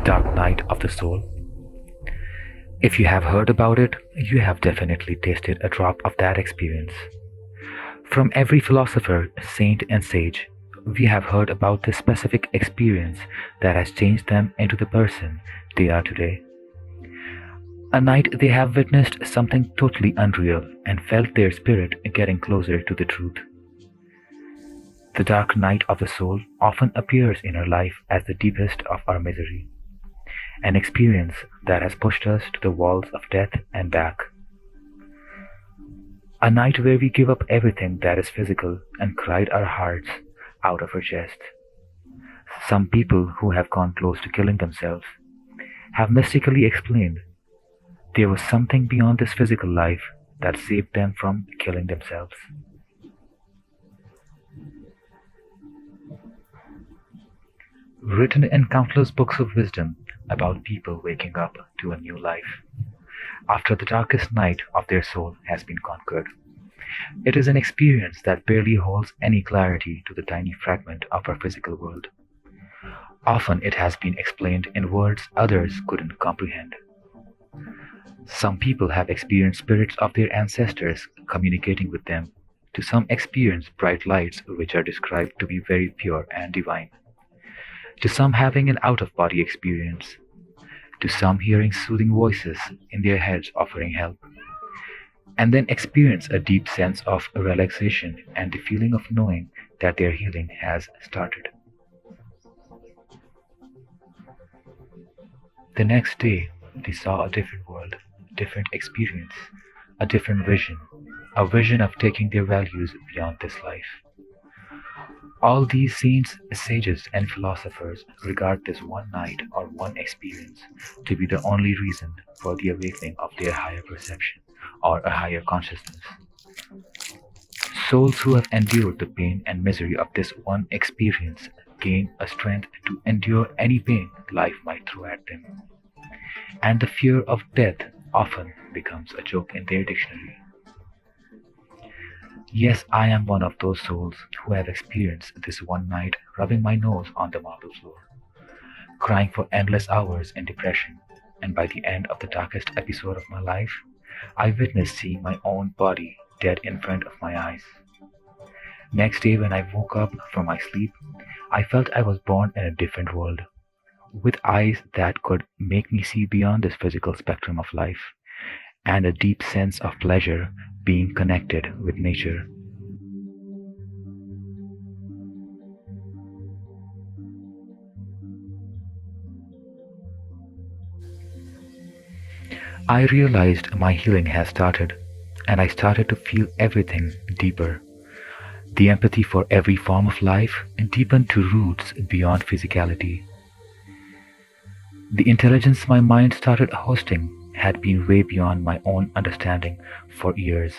dark night of the soul. If you have heard about it, you have definitely tasted a drop of that experience. From every philosopher, saint, and sage, we have heard about this specific experience that has changed them into the person they are today. A night they have witnessed something totally unreal and felt their spirit getting closer to the truth. The dark night of the soul often appears in our life as the deepest of our misery, an experience that has pushed us to the walls of death and back. A night where we give up everything that is physical and cried our hearts out of our chest. Some people who have gone close to killing themselves have mystically explained there was something beyond this physical life that saved them from killing themselves. Written in countless books of wisdom about people waking up to a new life after the darkest night of their soul has been conquered. It is an experience that barely holds any clarity to the tiny fragment of our physical world. Often it has been explained in words others couldn't comprehend. Some people have experienced spirits of their ancestors communicating with them. To some experience bright lights which are described to be very pure and divine. To some having an out-of-body experience. To some hearing soothing voices in their heads offering help. And then experience a deep sense of relaxation and the feeling of knowing that their healing has started. The next day, they saw a different world, different experience, a different vision, a vision of taking their values beyond this life. All these saints, sages, and philosophers regard this one night or one experience to be the only reason for the awakening of their higher perception or a higher consciousness. Souls who have endured the pain and misery of this one experience gain a strength to endure any pain life might throw at them. And the fear of death often becomes a joke in their dictionary. Yes, I am one of those souls who have experienced this one night rubbing my nose on the marble floor, crying for endless hours in depression, and by the end of the darkest episode of my life, I witnessed seeing my own body dead in front of my eyes. Next day when I woke up from my sleep, I felt I was born in a different world, with eyes that could make me see beyond this physical spectrum of life, and a deep sense of pleasure being connected with nature. I realized my healing has started, and I started to feel everything deeper. The empathy for every form of life deepened to roots beyond physicality. The intelligence my mind started hosting had been way beyond my own understanding for years.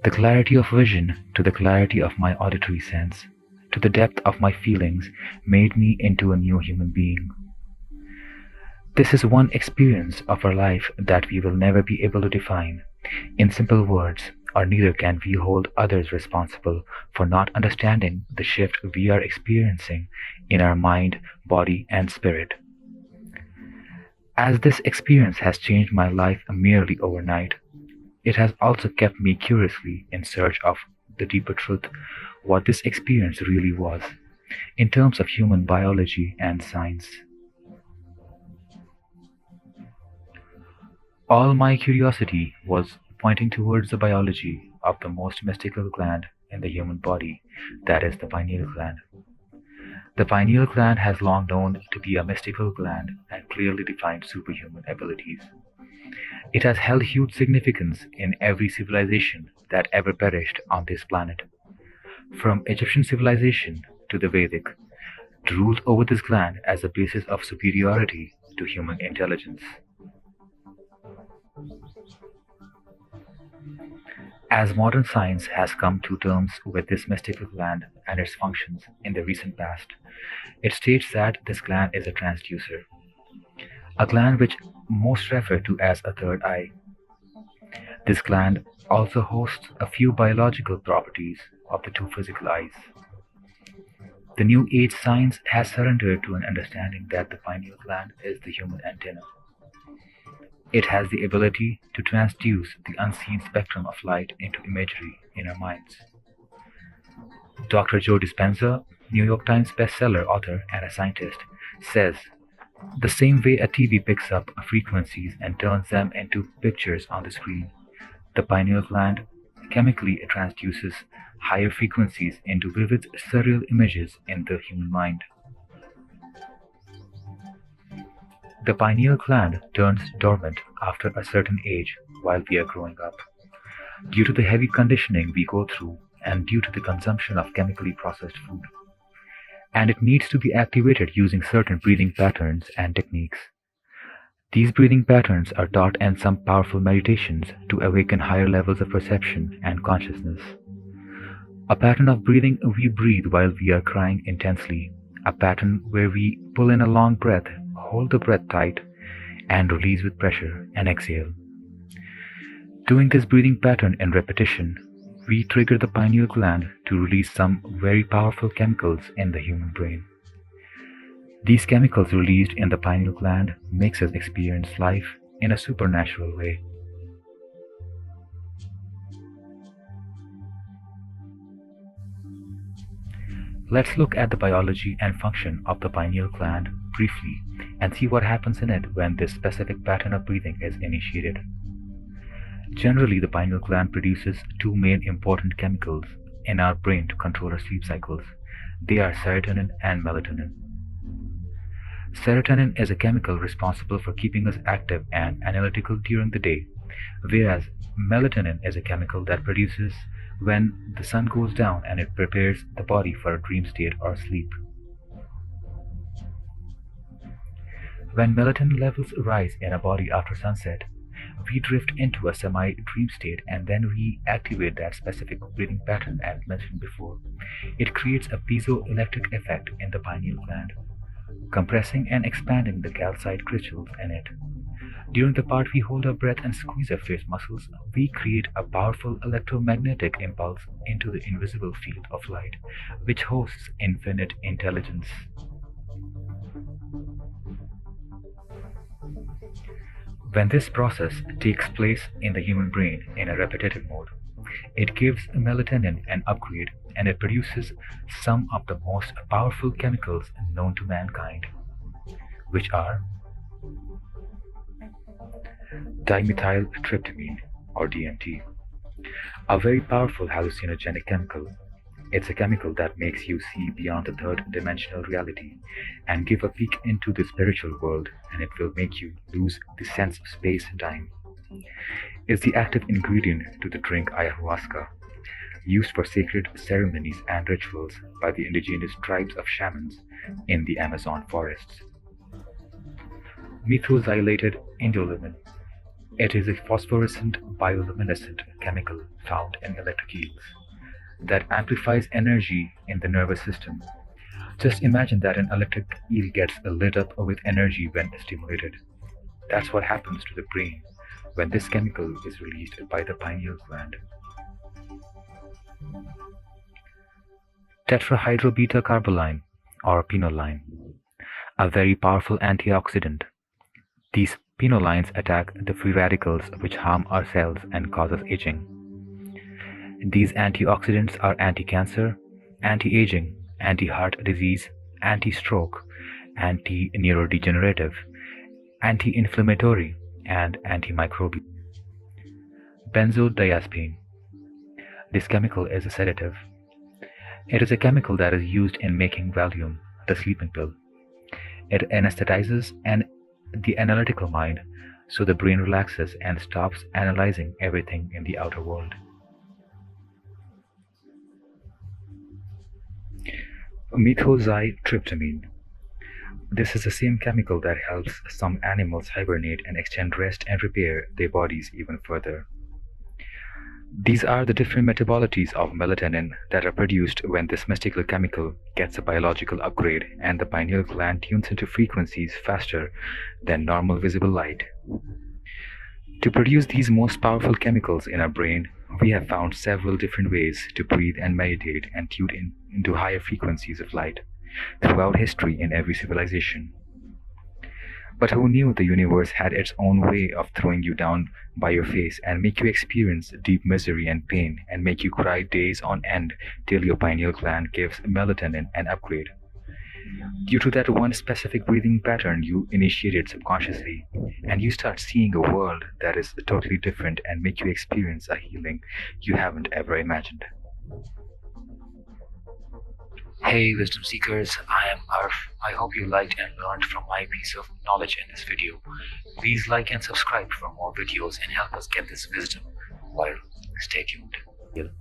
The clarity of vision to the clarity of my auditory sense, to the depth of my feelings, made me into a new human being. This is one experience of our life that we will never be able to define in simple words, or neither can we hold others responsible for not understanding the shift we are experiencing in our mind, body, and spirit. As this experience has changed my life merely overnight, it has also kept me curiously in search of the deeper truth, what this experience really was, in terms of human biology and science. All my curiosity was pointing towards the biology of the most mystical gland in the human body, that is the pineal gland. The pineal gland has long known to be a mystical gland and clearly defined superhuman abilities. It has held huge significance in every civilization that ever perished on this planet. From Egyptian civilization to the Vedic, ruled over this gland as a basis of superiority to human intelligence. As modern science has come to terms with this mystical gland and its functions in the recent past, it states that this gland is a transducer, a gland which most refer to as a third eye. This gland also hosts a few biological properties of the two physical eyes. The New Age science has surrendered to an understanding that the pineal gland is the human antenna. It has the ability to transduce the unseen spectrum of light into imagery in our minds. Dr. Joe Dispenza, New York Times bestseller author and a scientist, says the same way a TV picks up frequencies and turns them into pictures on the screen, the pineal gland chemically transduces higher frequencies into vivid surreal images in the human mind. The pineal gland turns dormant after a certain age while we are growing up, due to the heavy conditioning we go through and due to the consumption of chemically processed food. And it needs to be activated using certain breathing patterns and techniques. These breathing patterns are taught in some powerful meditations to awaken higher levels of perception and consciousness. A pattern of breathing we breathe while we are crying intensely, a pattern where we pull in a long breath, hold the breath tight, and release with pressure and exhale. Doing this breathing pattern in repetition, we trigger the pineal gland to release some very powerful chemicals in the human brain. These chemicals released in the pineal gland makes us experience life in a supernatural way. Let's look at the biology and function of the pineal gland briefly and see what happens in it when this specific pattern of breathing is initiated. Generally, the pineal gland produces two main important chemicals in our brain to control our sleep cycles. They are serotonin and melatonin. Serotonin is a chemical responsible for keeping us active and analytical during the day, whereas melatonin is a chemical that produces when the sun goes down and it prepares the body for a dream state or sleep. When melatonin levels rise in a body after sunset, we drift into a semi-dream state and then we activate that specific breathing pattern as mentioned before. It creates a piezoelectric effect in the pineal gland, compressing and expanding the calcite crystals in it. During the part we hold our breath and squeeze our face muscles, we create a powerful electromagnetic impulse into the invisible field of light, which hosts infinite intelligence. When this process takes place in the human brain in a repetitive mode, it gives melatonin an upgrade and it produces some of the most powerful chemicals known to mankind, which are dimethyltryptamine or DMT, a very powerful hallucinogenic chemical. It's a chemical that makes you see beyond the third dimensional reality and give a peek into the spiritual world, and it will make you lose the sense of space and time. It's the active ingredient to the drink ayahuasca, used for sacred ceremonies and rituals by the indigenous tribes of shamans in the Amazon forests. Methoxylated indolemin. It is a phosphorescent bioluminescent chemical found in electric eels that amplifies energy in the nervous system. Just imagine that an electric eel gets lit up with energy when stimulated. That's what happens to the brain when this chemical is released by the pineal gland. Tetrahydrobeta-carboline or pinoline, a very powerful antioxidant. These pinolines attack the free radicals which harm our cells and causes aging. These antioxidants are anti-cancer, anti-aging, anti-heart disease, anti-stroke, anti-neurodegenerative, anti-inflammatory, and antimicrobial. Benzodiazepine. This chemical is a sedative. It is a chemical that is used in making Valium, the sleeping pill. It anesthetizes the analytical mind so the brain relaxes and stops analyzing everything in the outer world. Methoxytryptamine. This is the same chemical that helps some animals hibernate and extend rest and repair their bodies even further. These are the different metabolites of melatonin that are produced when this mystical chemical gets a biological upgrade and the pineal gland tunes into frequencies faster than normal visible light. To produce these most powerful chemicals in our brain, We have found several different ways to breathe and meditate and tune into higher frequencies of light throughout history in every civilization. But who knew the universe had its own way of throwing you down by your face and make you experience deep misery and pain and make you cry days on end till your pineal gland gives melatonin an upgrade? Due to that one specific breathing pattern you initiated subconsciously, and you start seeing a world that is totally different and make you experience a healing you haven't ever imagined. Hey wisdom seekers, I am Arf. I hope you liked and learned from my piece of knowledge in this video. Please like and subscribe for more videos and help us get this wisdom viral. Stay tuned.